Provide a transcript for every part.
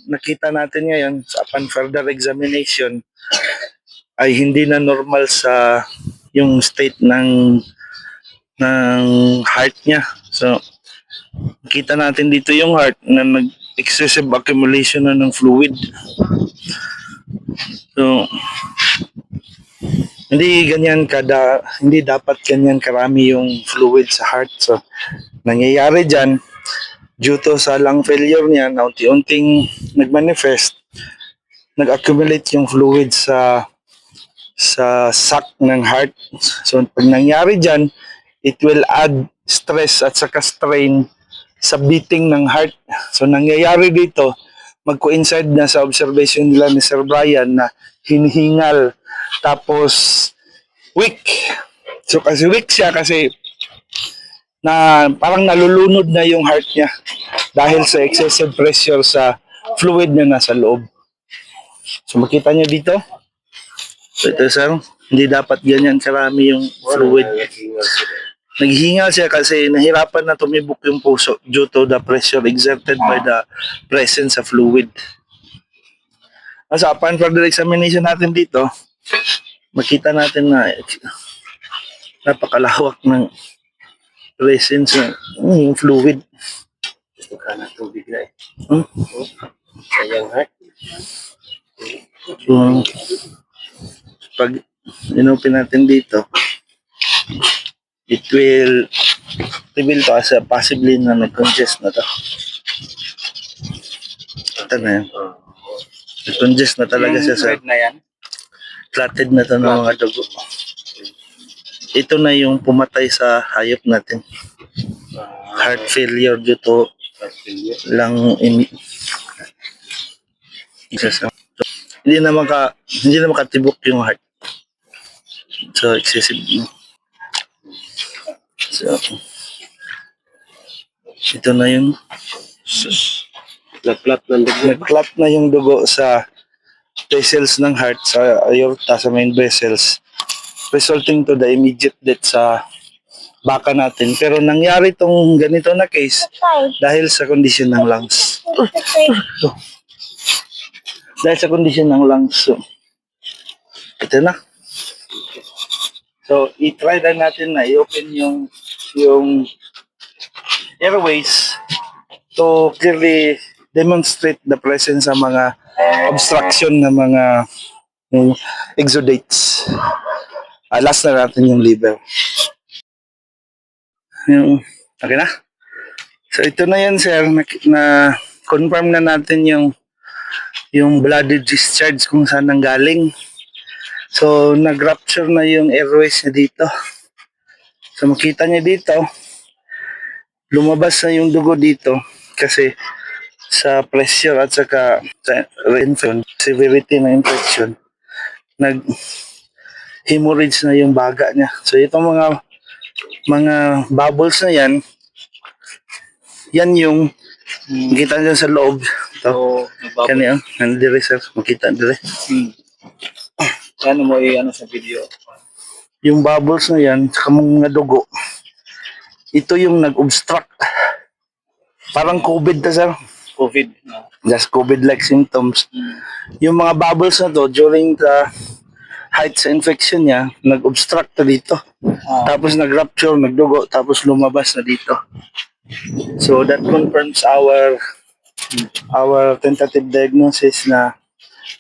Nakita natin ngayon upon further examination ay hindi na normal sa yung state ng heart niya. So nakita natin dito yung heart na excessive accumulation na ng fluid. So hindi dapat ganyan karami yung fluid sa heart. So nangyayari diyan due to sa lung failure niya na unti-unting nag-manifest, nag-accumulate yung fluid sa sac ng heart. So pag nangyari dyan, it will add stress at saka strain sa beating ng heart. So nangyayari dito, mag-coincide na sa observation nila ni Sir Brian na hinihingal tapos weak. So kasi weak siya kasi na parang nalulunod na yung heart niya dahil sa excessive pressure sa fluid na nasa loob. So makita niyo dito. So ito sir, hindi dapat ganyan karami yung fluid. Naghingal siya kasi nahirapan na tumibok yung puso due to the pressure exerted by the presence of fluid. Sa upon further examination natin dito, makita natin na napakalawak ng presence ng fluid. Gusto ka na tubig na eh. Sayang heart. So, pag inopen natin dito, it will reveal to as a possibly na nag-congest na to. Ito na yan. Nag-congest na talaga siya sa na yan. clotted na to ng mga dugo. Ito na yung pumatay sa hayop natin. Heart failure due to lung hindi na makatibok yung heart. So excessive. So ito na yung nag-clot na yung dugo sa vessels ng heart, sa aorta, sa main vessels, resulting to the immediate death sa baka natin. Pero nangyari tong ganito na case dahil sa condition ng lungs. Dahil sa condition ng lungs. So, ito na. So, i-try na natin na i-open yung airways to clearly demonstrate the presence ng mga obstruction ng mga exudates. Last na natin yung liver. Okay na? So ito na yan sir, na confirm na natin yung bloody discharge kung saan nanggaling. So nag-rupture na yung airways niya dito. So makita niya dito, lumabas na yung dugo dito kasi sa pressure at saka sa severity ng infection, nag-hemorrhage na yung baga niya. So itong mga bubbles na yan yung makita nyo sa loob. Ito, kanya, nandire sir, makita dire. Ano mo sa video? Yung bubbles na yan, saka mga dugo, ito yung nag-obstruct. Parang COVID na sir. COVID. Just COVID-like symptoms. Yung mga bubbles na to, during the height sa infection niya, nag-obstruct na dito. Tapos nag-rupture, nagdugo, tapos lumabas na dito. So that confirms our tentative diagnosis na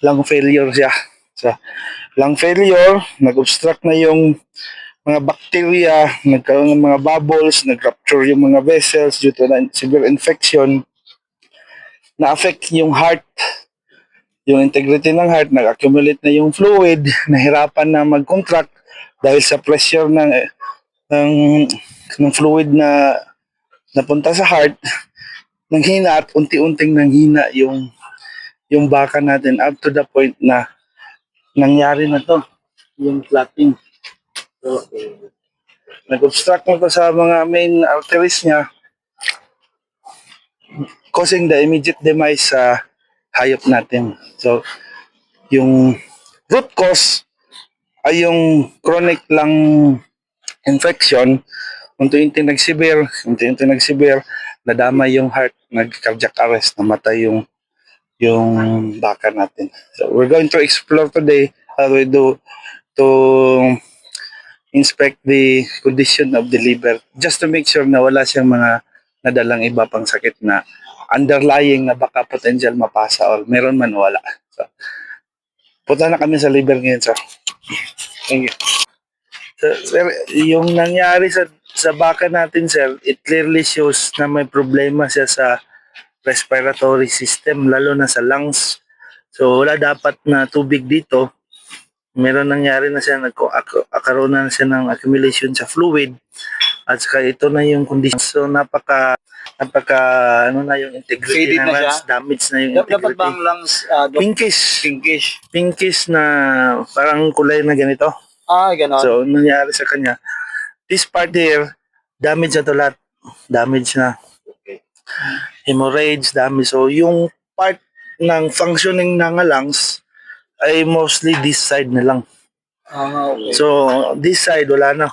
lung failure siya. So, lung failure, nag-obstruct na yung mga bacteria, nagkaroon ng mga bubbles, nag-rupture yung mga vessels due to severe infection, na-affect yung heart, yung integrity ng heart, nag-accumulate na yung fluid, nahirapan na mag-contract dahil sa pressure ng fluid na napunta sa heart, nanghina at unti-unting nanghina yung baka natin up to the point na nangyari na to, yung clotting. So, nag-obstruct na to sa mga main arteries niya, causing the immediate demise sa hayop natin. So, yung root cause ay yung chronic lung infection, unti-unti nag-severe, nadamay yung heart, nag-cardiac arrest, namatay yung yung baka natin. So we're going to explore today how we do to inspect the condition of the liver just to make sure na wala siyang mga nadalang iba pang sakit na underlying na baka potential mapasa or meron man o wala. So, punta na kami sa liver ngayon, sir. Thank you. So, sir, yung nangyari sa baka natin, sir, it clearly shows na may problema siya sa respiratory system, lalo na sa lungs. So, wala dapat na tubig dito. Meron nangyari na siya, nagkaroon na siya ng accumulation sa fluid. At saka ito na yung condition. So, napaka ano na yung integrity Faded ng na lungs, siya? damage na yung Dapat integrity. ba ang lungs, Doc? Pinkish. Pinkish na parang kulay na ganito. Ganon. So, nangyari sa kanya. This part here, damage na to lahat. Damage na. Okay. Hemorrhage, damage. So, yung part ng functioning ng lungs ay mostly this side na lang. Okay. So, this side, wala na.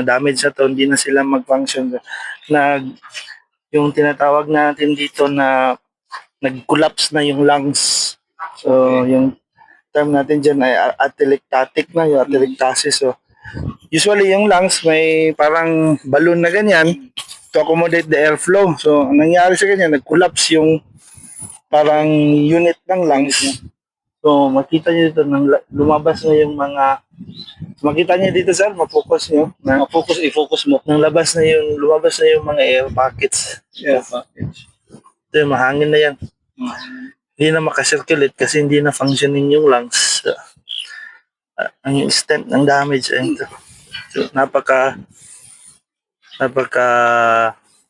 Damage na to. Hindi na sila mag-function. Yung tinatawag natin dito na nag-collapse na yung lungs. So, yung term natin dyan ay atelectatic na, yung atelectasis. So, usually yung lungs may parang balloon na ganyan to accommodate the airflow. So, ang nangyari sa ganyan, nag-collapse yung parang unit ng lungs. So, makita nyo dito, lumabas na yung mga, makita nyo dito, sir, mafocus nyo. I-focus mo. Lumabas na yung mga air pockets. Yeah. Ito yung mahangin na yan. Hindi na makasirculate kasi hindi na functioning yung lungs. Ang extent ng damage ay ito. So, napaka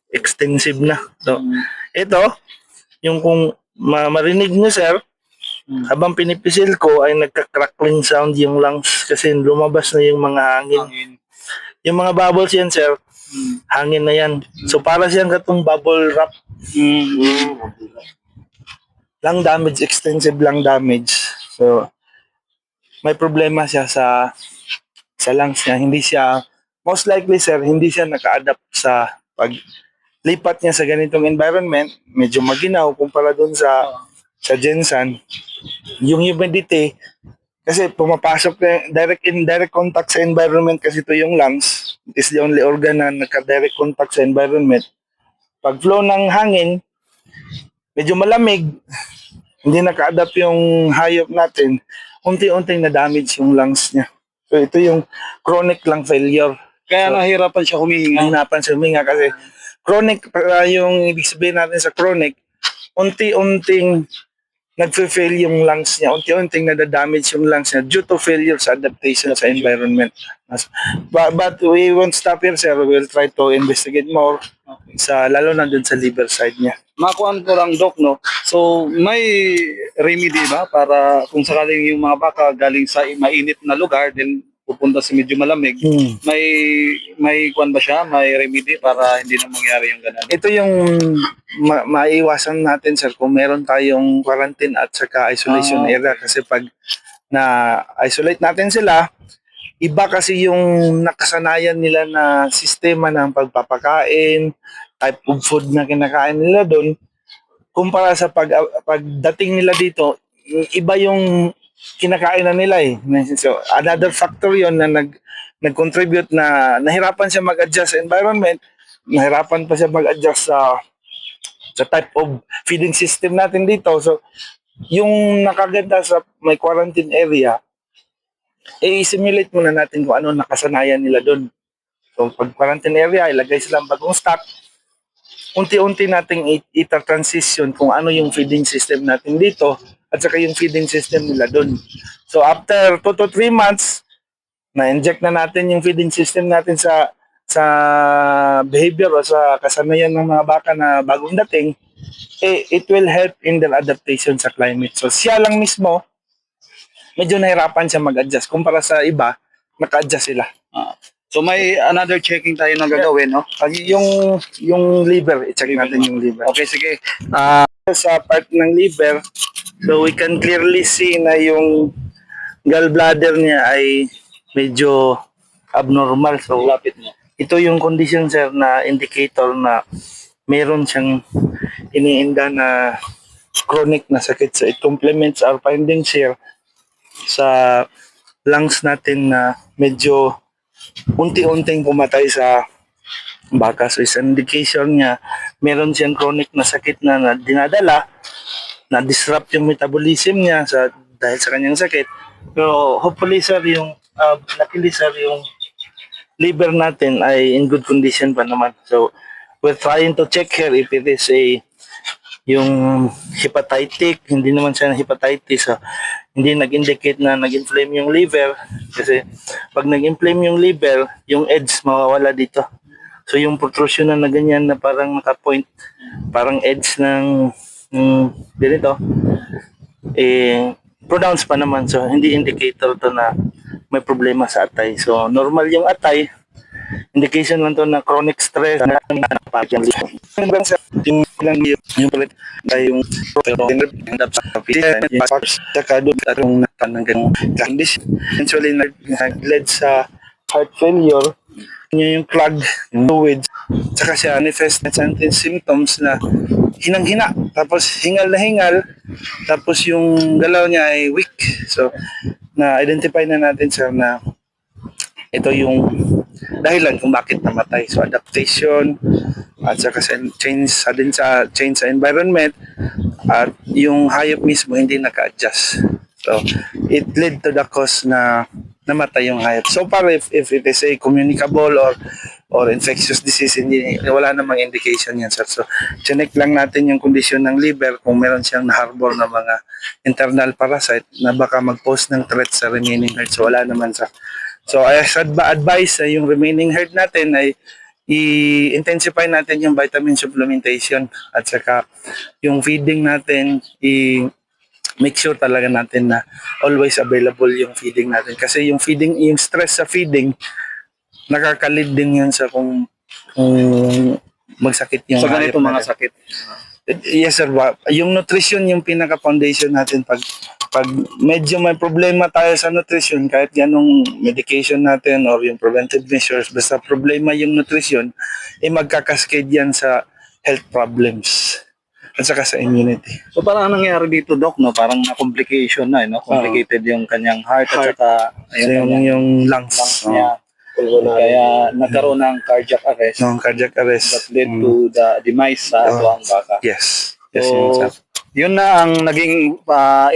extensive na. So, ito, yung kung marinig nyo, sir, habang pinipisil ko ay nagka-crackling sound yung lungs kasi lumabas na yung mga hangin. Yung mga bubbles yan, sir, hangin na yan. So, para siyang katong bubble wrap. Lung damage, extensive lung damage. So, may problema siya sa lungs niya. Hindi siya, most likely, sir, hindi siya naka-adapt sa paglipat niya sa ganitong environment. Medyo maginaw kumpara dun sa Jensen. Yung humidity, kasi pumapasok na direct contact sa environment kasi ito yung lungs. It is the only organ na naka-direct contact sa environment. Pag flow ng hangin, medyo malamig, hindi naka-adapt yung hayop natin, unti-unting na-damage yung lungs niya. So ito yung chronic lung failure. Kaya nahirapan siya humihinga. Nahirapan siya huminga kasi chronic, yung ibig sabihin natin sa chronic, unti-unting nagfe-fail yung lungs niya, unti-unting nadadamage yung lungs niya due to failure sa adaptation sa environment. But we won't stop here, sir. We'll try to investigate more lalo na dun sa liver side niya. Makuan ko lang, Doc, no? So, may remedy ba para kung sakaling yung mga baka galing sa mainit na lugar, then pupunta sa medyo malamig, may kuan ba siya? May remedy para hindi na mangyari yung ganun? Ito yung maiwasan natin, sir, kung meron tayong quarantine at saka isolation area. Kasi pag na-isolate natin sila, iba kasi yung nakasanayan nila na sistema ng pagpapakain, type of food na kinakain nila doon, kumpara sa pagdating nila dito, iba yung kinakain na nila eh. So, another factor yon na nag-contribute na nahirapan siya mag-adjust sa environment, nahirapan pa siya mag-adjust sa type of feeding system natin dito. So, yung nakaganda sa may quarantine area, i-simulate muna natin kung ano nakasanayan nila doon. So, pag quarantine area, ilagay silang bagong stock, unti-unti nating ita-transition kung ano yung feeding system natin dito at saka yung feeding system nila doon. So, after 2 to 3 months, na-inject na natin yung feeding system natin sa behavior o sa kasanayan ng mga baka na bagong dating, it will help in their adaptation sa climate. So, siya lang mismo, medyo nahirapan siya mag-adjust. Kumpara sa iba, naka-adjust sila. So may another checking tayo na gagawin, no? Yung liver, i-check natin yung liver. Okay, sige. Sa part ng liver, so we can clearly see na yung gallbladder niya ay medyo abnormal. So, Lapit mo. ito yung condition, sir, na indicator na meron siyang iniinda na chronic na sakit. So it complements our findings here sa lungs natin na medyo unti-unting pumatay sa baka. So is an indication niya meron siyang chronic na sakit na dinadala, na disrupt yung metabolism niya dahil sa kanyang sakit. Pero hopefully sir, luckily sir, yung liver natin ay in good condition pa naman. So we're trying to check here if it is yung hepatitic. Hindi naman siya hepatitis. So, hindi nag-indicate na nag-inflame yung liver. Kasi pag nag-inflame yung liver, yung edge mawawala dito. So yung protrusion na ganyan na parang naka-point, parang edge ng ganito, pronounced pa naman. So hindi indicator to na may problema sa atay. So normal yung atay, indication lang to na chronic stress na napakyan liver. Yung lang yung palit ay yung end up sa physical yung saka doon at yung natanang ganong condition. Eventually nag-led sa heart failure, yung clog, yung fluids, saka siya manifest na symptoms na hinang-hina, tapos hingal na hingal, tapos yung galaw niya ay weak. So na-identify na natin sir na ito yung dahilan kung bakit namatay. So adaptation at saka sudden change sa environment at yung hayop mismo hindi naka-adjust. So it led to the cause na namatay yung hayop. So far if it is a communicable or infectious disease, wala namang indication yan sir. So check lang natin yung kondisyon ng liver kung meron siyang na-harbor na mga internal parasite na baka mag-pose ng threat sa remaining heart. So wala naman sir. So I advise yung remaining herd natin ay i-intensify natin yung vitamin supplementation at saka yung feeding natin, make sure talaga natin na always available yung feeding natin. Kasi yung feeding, yung stress sa feeding, nakakalid din yan sa kung magsakit yung Sa ganito hayop mga natin. sakit. Yes sir, yung nutrition yung pinaka-foundation natin. Pag medyo may problema tayo sa nutrition, kahit ganong medication natin or yung preventive measures, basta problema yung nutrition, magkakascade yan sa health problems at saka sa immunity. So parang ang nangyari dito Doc, no? Parang na complication na, no? Complicated yung kanyang heart at saka So yung lungs. niya. Kaya nagkaroon ng cardiac arrest No, cardiac arrest. that led to the demise sa buwang baka. Yes. Yes, So, yun, sir. yun na ang naging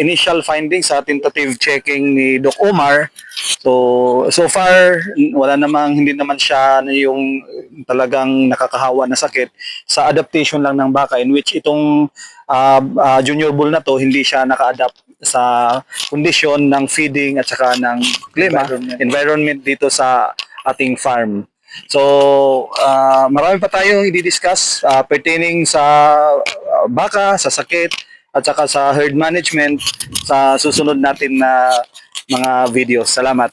initial findings sa tentative checking ni Doc Omar. So far, hindi naman siya yung talagang nakakahawa na sakit. Sa adaptation lang ng baka in which itong junior bull na to, hindi siya naka-adapt sa kondisyon ng feeding at saka ng klima, environment dito sa ating farm. So, marami pa tayong i-discuss pertaining sa baka, sa sakit, at saka sa herd management sa susunod natin na mga videos. Salamat.